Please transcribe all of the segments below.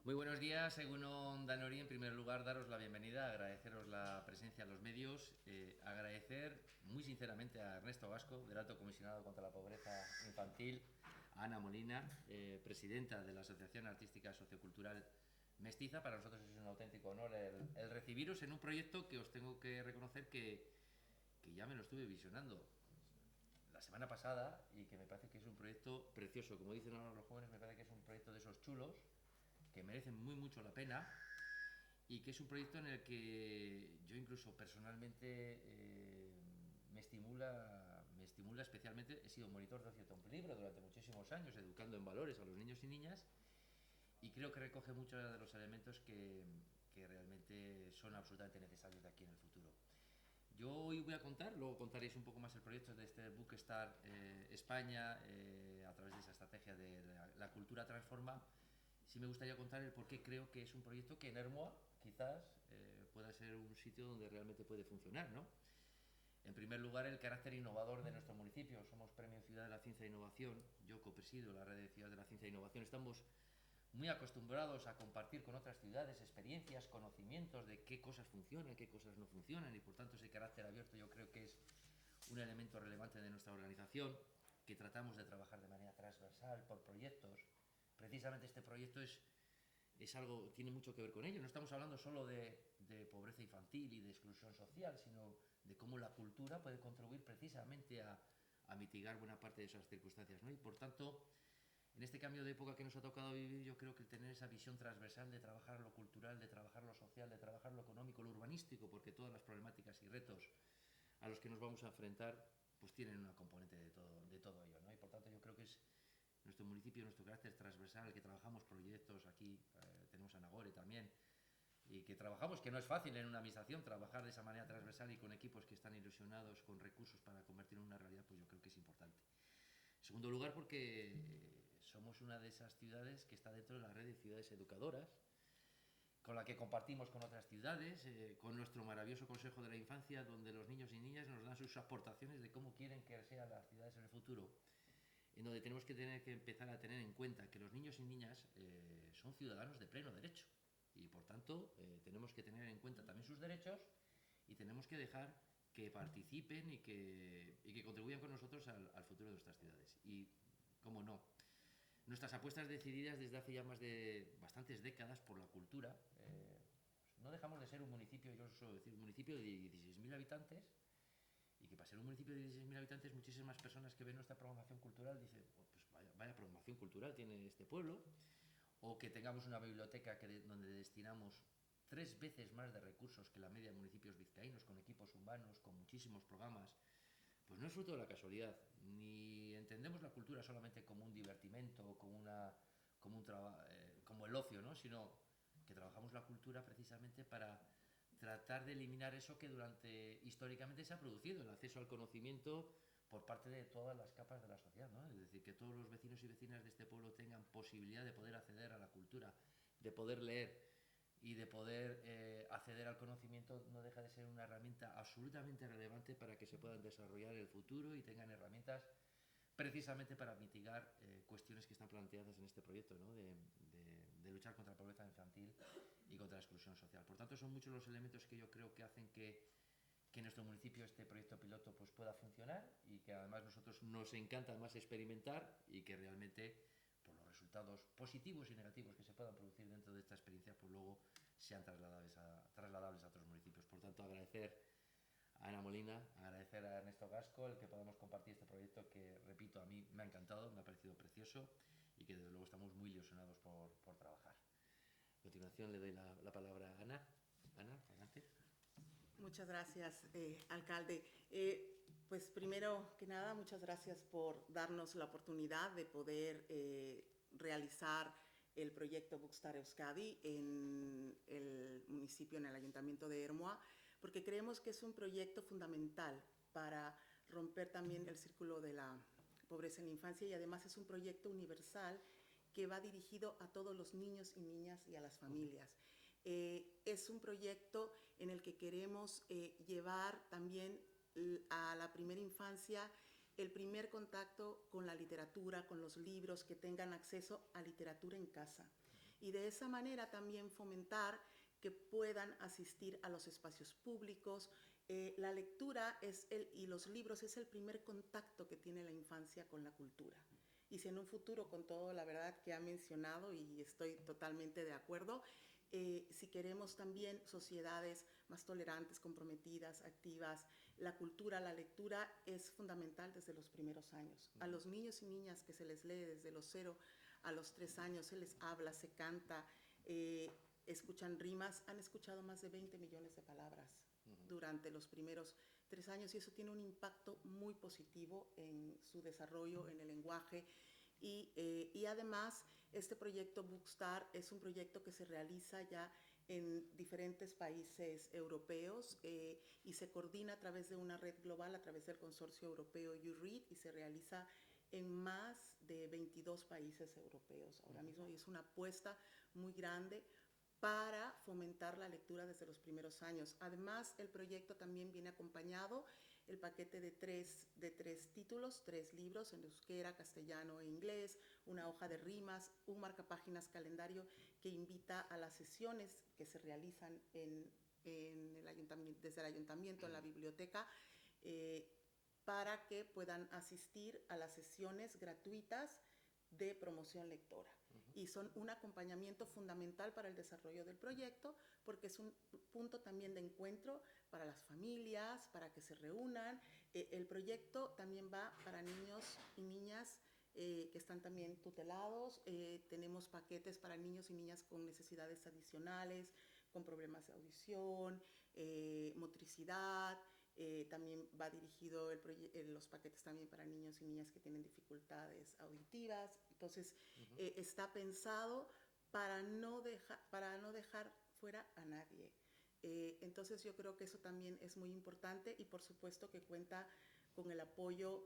Muy buenos días, Egunon Danori. En primer lugar, daros la bienvenida, agradeceros la presencia en los medios, agradecer muy sinceramente a Ernesto Gasco, del Alto Comisionado contra la Pobreza Infantil, a Ana Molina, presidenta de la Asociación Artística Sociocultural Mestiza. Para nosotros es un auténtico honor el recibiros en un proyecto que os tengo que reconocer que ya me lo estuve visionando la semana pasada y que me parece que es un proyecto precioso. Como dicen ahora los jóvenes, me parece que es un proyecto de esos chulos que merecen muy mucho la pena y que es un proyecto en el que yo incluso personalmente me estimula especialmente. He sido monitor de ocio libre durante muchísimos años, educando en valores a los niños y niñas, y creo que recoge muchos de los elementos que realmente son absolutamente necesarios de aquí en el futuro. Yo hoy voy a contar, luego contaréis un poco más el proyecto de este Bookstar España, a través de esa estrategia de la cultura transforma. Sí me gustaría contar el por qué creo que es un proyecto que en Hermoa quizás pueda ser un sitio donde realmente puede funcionar, ¿no? En primer lugar, el carácter innovador de nuestro municipio. Somos Premio Ciudad de la Ciencia e Innovación. Yo copresido la red de Ciudad de la Ciencia e Innovación. Estamos muy acostumbrados a compartir con otras ciudades experiencias, conocimientos de qué cosas funcionan, qué cosas no funcionan, y por tanto ese carácter abierto yo creo que es un elemento relevante de nuestra organización, que tratamos de trabajar de manera transversal por proyectos. Precisamente este proyecto es algo, tiene mucho que ver con ello. No estamos hablando solo de pobreza infantil y de exclusión social, sino de cómo la cultura puede contribuir precisamente a mitigar buena parte de esas circunstancias, ¿no? Y por tanto, en este cambio de época que nos ha tocado vivir, yo creo que el tener esa visión transversal de trabajar lo cultural, de trabajar lo social, de trabajar lo económico, lo urbanístico, porque todas las problemáticas y retos a los que nos vamos a enfrentar pues tienen una componente de todo ello, ¿no? Y por tanto yo creo que es nuestro municipio, nuestro carácter transversal, que trabajamos proyectos aquí, tenemos a Nagore también, y que trabajamos, que no es fácil en una administración trabajar de esa manera transversal y con equipos que están ilusionados, con recursos para convertirlo en una realidad, pues yo creo que es importante. En segundo lugar, porque somos una de esas ciudades que está dentro de la red de ciudades educadoras, con la que compartimos con otras ciudades, con nuestro maravilloso Consejo de la Infancia, donde los niños y niñas nos dan sus aportaciones de cómo quieren que sean las ciudades en el futuro, en donde tenemos que tener que empezar a tener en cuenta que los niños y niñas son ciudadanos de pleno derecho, y por tanto tenemos que tener en cuenta también sus derechos, y tenemos que dejar que participen y que contribuyan con nosotros al futuro de nuestras ciudades. Y, cómo no, nuestras apuestas decididas desde hace ya más de bastantes décadas por la cultura. No dejamos de ser un municipio, yo suelo decir, un municipio de 16.000 habitantes, y que para ser un municipio de 16.000 habitantes, muchísimas personas que ven nuestra programación cultural dicen, oh, pues vaya programación cultural tiene este pueblo, o que tengamos una biblioteca donde destinamos 3 veces más de recursos que la media de municipios vizcaínos, con equipos humanos, con muchísimos programas. Pues no es fruto de la casualidad, ni entendemos la cultura solamente como un divertimento, como el ocio, ¿no? Sino que trabajamos la cultura precisamente para tratar de eliminar eso que históricamente se ha producido, el acceso al conocimiento por parte de todas las capas de la sociedad, ¿no? Es decir, que todos los vecinos y vecinas de este pueblo tengan posibilidad de poder acceder a la cultura, de poder leer y de poder acceder al conocimiento. No deja de ser una herramienta absolutamente relevante para que se puedan desarrollar el futuro y tengan herramientas precisamente para mitigar cuestiones que están planteadas en este proyecto, ¿no? de luchar contra la pobreza infantil y contra la exclusión social. Por tanto, son muchos los elementos que yo creo que hacen que en nuestro municipio este proyecto piloto pues pueda funcionar, y que además nosotros nos encanta más experimentar, y que realmente por los resultados positivos y negativos que se puedan producir dentro de esta experiencia pues luego sean trasladables a otros municipios. Por tanto, agradecer a Ana Molina, agradecer a Ernesto Gasco el que podamos compartir este proyecto que, repito, a mí me ha encantado, me ha parecido precioso, y que desde luego estamos muy ilusionados por trabajar. A continuación le doy la palabra a Ana. Ana, adelante. Muchas gracias, alcalde. Pues primero que nada, muchas gracias por darnos la oportunidad de poder realizar el proyecto Bookstar Euskadi en el municipio, en el ayuntamiento de Hermoa, porque creemos que es un proyecto fundamental para romper también el círculo de la pobreza en la infancia, y además es un proyecto universal que va dirigido a todos los niños y niñas y a las familias. Es un proyecto en el que queremos llevar también a la primera infancia el primer contacto con la literatura, con los libros, que tengan acceso a literatura en casa. y de esa manera también fomentar que puedan asistir a los espacios públicos. La lectura y los libros es el primer contacto que tiene la infancia con la cultura. Y si en un futuro, con toda la verdad que ha mencionado, y estoy totalmente de acuerdo, si queremos también sociedades más tolerantes, comprometidas, activas, la cultura, la lectura es fundamental desde los primeros años. A los niños y niñas que se les lee desde los 0 a los 3 años, se les habla, se canta, escuchan rimas, han escuchado más de 20 millones de palabras durante los primeros 3 años, y eso tiene un impacto muy positivo en su desarrollo, en el lenguaje. Y además, este proyecto Bookstar es un proyecto que se realiza ya en diferentes países europeos y se coordina a través de una red global, a través del consorcio europeo YouRead, y se realiza en más de 22 países europeos ahora mismo, y es una apuesta muy grande para fomentar la lectura desde los primeros años. Además, el proyecto también viene acompañado el paquete de tres títulos, 3 libros en euskera, castellano e inglés, una hoja de rimas, un marcapáginas calendario que invita a las sesiones que se realizan desde el ayuntamiento, en la biblioteca, para que puedan asistir a las sesiones gratuitas de promoción lectora. Y son un acompañamiento fundamental para el desarrollo del proyecto, porque es un punto también de encuentro para las familias, para que se reúnan. El proyecto también va para niños y niñas que están también tutelados. Tenemos paquetes para niños y niñas con necesidades adicionales, con problemas de audición, motricidad. También va dirigido los paquetes también para niños y niñas que tienen dificultades auditivas. Entonces, está pensado para no dejar fuera a nadie. Entonces, yo creo que eso también es muy importante, y por supuesto que cuenta con el apoyo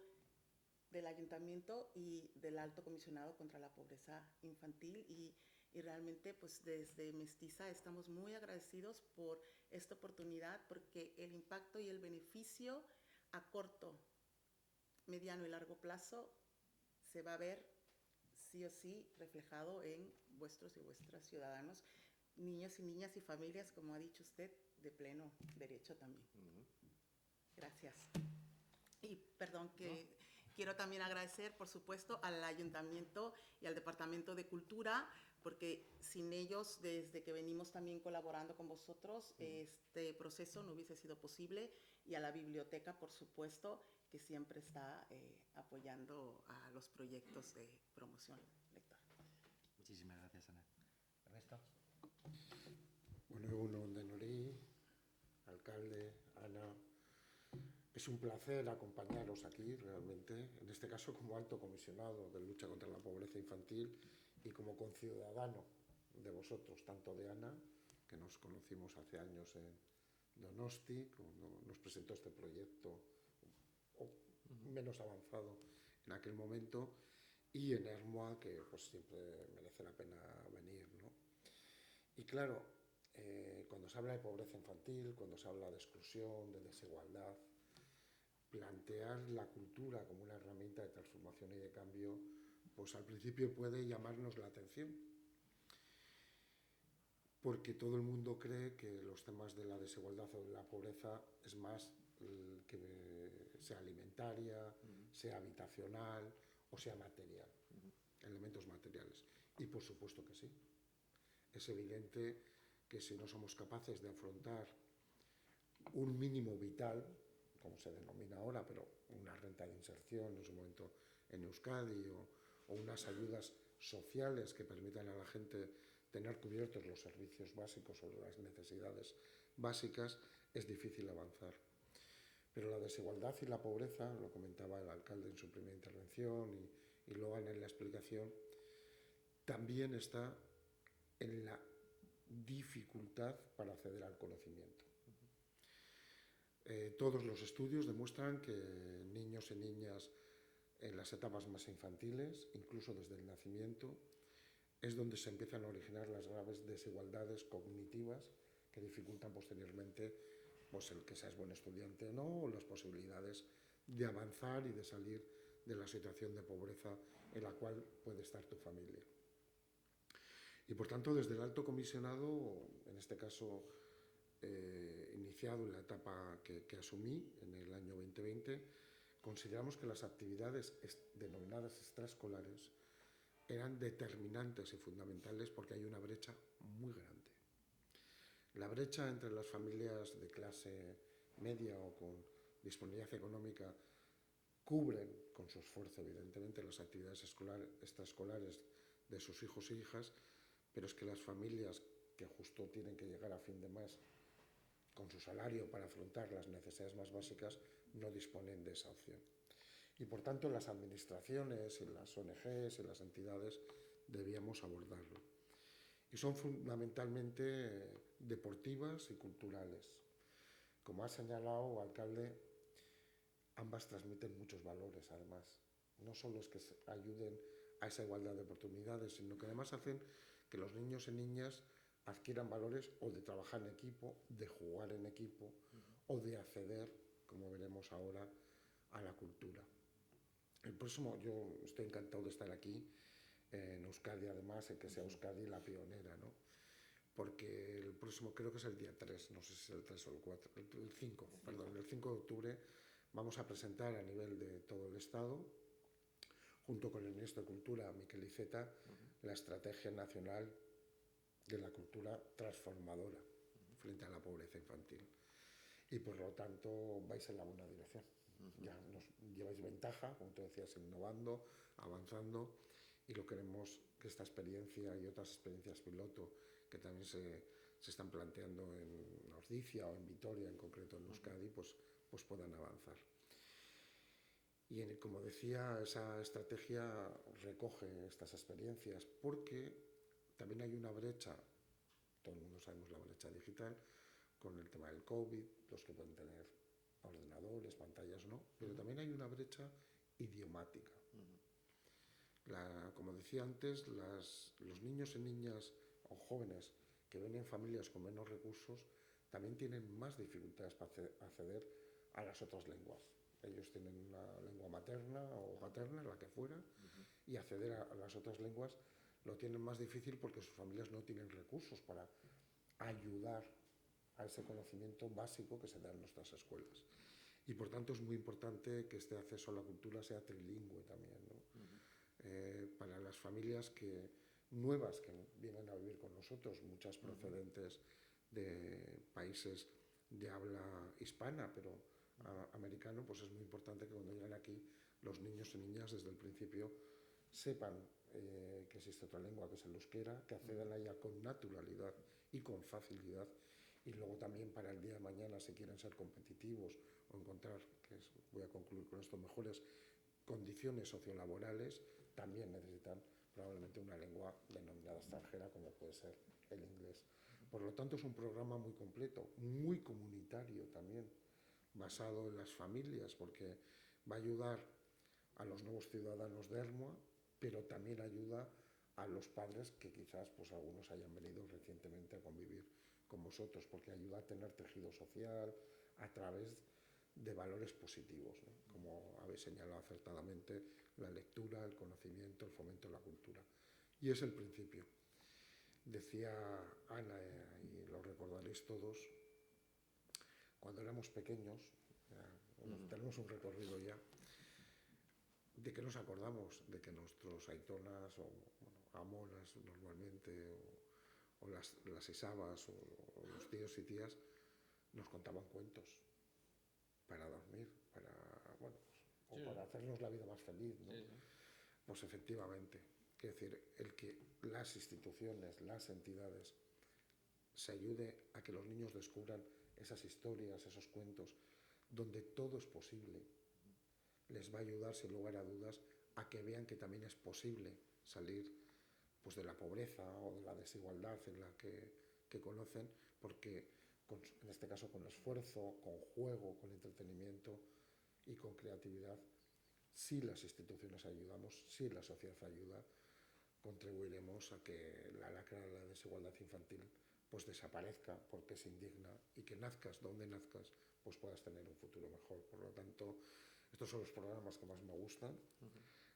del ayuntamiento y del Alto Comisionado contra la Pobreza Infantil, y realmente pues desde Mestiza estamos muy agradecidos por esta oportunidad, porque el impacto y el beneficio a corto, mediano y largo plazo se va a ver sí o sí reflejado en vuestros y vuestras ciudadanos, niños y niñas y familias, como ha dicho usted, de pleno derecho también. Gracias. Y perdón que... Quiero también agradecer, por supuesto, al Ayuntamiento y al Departamento de Cultura, porque sin ellos, desde que venimos también colaborando con vosotros, este proceso no hubiese sido posible, y a la biblioteca, por supuesto, que siempre está apoyando a los proyectos de promoción lectora. Muchísimas gracias, Ana. Ernesto. Bueno, egunon denori, alcalde, Ana. Es un placer acompañaros aquí, realmente, en este caso como alto comisionado de lucha contra la pobreza infantil y como conciudadano de vosotros, tanto de Ana, que nos conocimos hace años en Donosti, cuando nos presentó este proyecto menos avanzado en aquel momento, y en Ermua, que pues siempre merece la pena venir, ¿no? Y claro, cuando se habla de pobreza infantil, cuando se habla de exclusión, de desigualdad, plantear la cultura como una herramienta de transformación y de cambio, pues al principio puede llamarnos la atención, porque todo el mundo cree que los temas de la desigualdad o de la pobreza es más que sea alimentaria, sea habitacional o sea material, elementos materiales. Y por supuesto que sí. Es evidente que si no somos capaces de afrontar un mínimo vital, como se denomina ahora, pero una renta de inserción en su momento en Euskadi, o unas ayudas sociales que permitan a la gente tener cubiertos los servicios básicos o las necesidades básicas, es difícil avanzar. Pero la desigualdad y la pobreza, lo comentaba el alcalde en su primera intervención y luego en la explicación, también está en la dificultad para acceder al conocimiento. Todos los estudios demuestran que niños y niñas en las etapas más infantiles, incluso desde el nacimiento, es donde se empiezan a originar las graves desigualdades cognitivas que dificultan posteriormente pues, el que seas buen estudiante o no, o las posibilidades de avanzar y de salir de la situación de pobreza en la cual puede estar tu familia. Y por tanto, desde el Alto Comisionado, en este caso iniciado en la etapa que asumí en el año 2020, consideramos que las actividades denominadas extraescolares eran determinantes y fundamentales porque hay una brecha muy grande. La brecha entre las familias de clase media o con disponibilidad económica cubren con su esfuerzo, evidentemente, las actividades extraescolares de sus hijos e hijas, pero es que las familias que justo tienen que llegar a fin de mes con su salario para afrontar las necesidades más básicas no disponen de esa opción. Y por tanto las administraciones y las ONGs y las entidades debíamos abordarlo. Y son fundamentalmente deportivas y culturales. Como ha señalado, alcalde, ambas transmiten muchos valores, además. No solo es que ayuden a esa igualdad de oportunidades, sino que además hacen que los niños y niñas adquieran valores o de trabajar en equipo, de jugar en equipo o de acceder, como veremos ahora, a la cultura. El próximo, yo estoy encantado de estar aquí en Euskadi, además, en que sea Euskadi la pionera, ¿no? Porque el próximo creo que es el día 3, no sé si es el 3 o el 4, el 5, perdón, el 5 de octubre vamos a presentar a nivel de todo el Estado, junto con el ministro de Cultura, Miquel Iceta, la Estrategia Nacional de la Cultura Transformadora frente a la pobreza infantil. Y por lo tanto vais en la buena dirección. Ya nos lleváis ventaja, como tú decías, innovando, avanzando, y lo queremos que esta experiencia y otras experiencias piloto que también se están planteando en Ordicia o en Vitoria, en concreto en Euskadi, pues puedan avanzar. Y como decía, esa estrategia recoge estas experiencias porque también hay una brecha, todo el mundo sabemos la brecha digital, con el tema del COVID, los que pueden tener ordenadores, pantallas no, pero también hay una brecha idiomática. Como decía antes, los niños y niñas o jóvenes que ven en familias con menos recursos también tienen más dificultades para acceder a las otras lenguas. Ellos tienen una lengua materna o paterna, la que fuera, y acceder a las otras lenguas lo tienen más difícil porque sus familias no tienen recursos para ayudar a ese conocimiento básico que se da en nuestras escuelas. Y por tanto es muy importante que este acceso a la cultura sea trilingüe también, ¿no? Para las familias nuevas que vienen a vivir con nosotros, muchas procedentes de países de habla hispana, pero americano, pues es muy importante que cuando llegan aquí los niños y niñas desde el principio sepan que existe otra lengua, que es el euskera, que accedan a ella con naturalidad y con facilidad. Y luego también para el día de mañana, si quieren ser competitivos o encontrar, voy a concluir con esto, mejores condiciones sociolaborales, también necesitan probablemente una lengua denominada extranjera, como puede ser el inglés. Por lo tanto, es un programa muy completo, muy comunitario también, basado en las familias, porque va a ayudar a los nuevos ciudadanos de Ermua, pero también ayuda a los padres que quizás pues algunos hayan venido recientemente a convivir con vosotros, porque ayuda a tener tejido social a través de valores positivos, ¿no? Como habéis señalado acertadamente, la lectura, el conocimiento, el fomento de la cultura. Y es el principio. Decía Ana, y lo recordaréis todos, cuando éramos pequeños, tenemos un recorrido ya, de que nos acordamos de que nuestros aitonas o amonas normalmente, o las isabas o los tíos y tías nos contaban cuentos para dormir, para hacernos la vida más feliz, ¿no? Sí. Pues efectivamente, quiero decir, el que las instituciones, las entidades se ayude a que los niños descubran esas historias, esos cuentos, donde todo es posible, les va a ayudar sin lugar a dudas a que vean que también es posible salir pues de la pobreza o de la desigualdad en la que conocen, porque en este caso con esfuerzo, con juego, con entretenimiento y con creatividad, si las instituciones ayudamos, si la sociedad ayuda, contribuiremos a que la lacra de la desigualdad infantil pues desaparezca, porque es indigna, y que nazcas donde nazcas, pues puedas tener un futuro mejor. Por lo tanto, estos son los programas que más me gustan.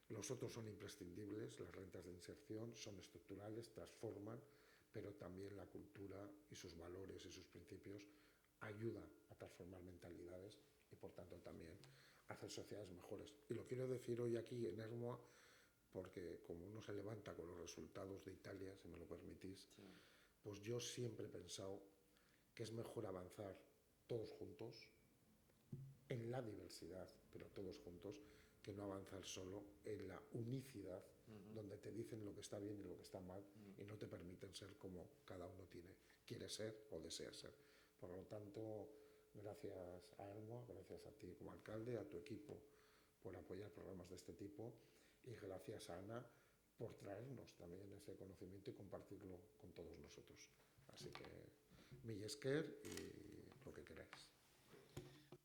Los otros son imprescindibles, las rentas de inserción son estructurales, transforman, pero también la cultura y sus valores y sus principios ayudan a transformar mentalidades y por tanto también a hacer sociedades mejores. Y lo quiero decir hoy aquí en Ermua porque como uno se levanta con los resultados de Italia, si me lo permitís, Sí. pues yo siempre he pensado que es mejor avanzar todos juntos en la diversidad, pero todos juntos, que no avanzar solo en la unicidad, donde te dicen lo que está bien y lo que está mal y no te permiten ser como cada uno quiere ser o desea ser. Por lo tanto, gracias a Ermua, gracias a ti como alcalde, a tu equipo por apoyar programas de este tipo y gracias a Ana por traernos también ese conocimiento y compartirlo con todos nosotros. Así que, mil esker y lo que queráis.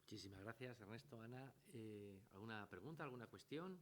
Muchísimas gracias, Ernesto, Ana. ¿Alguna pregunta, alguna cuestión?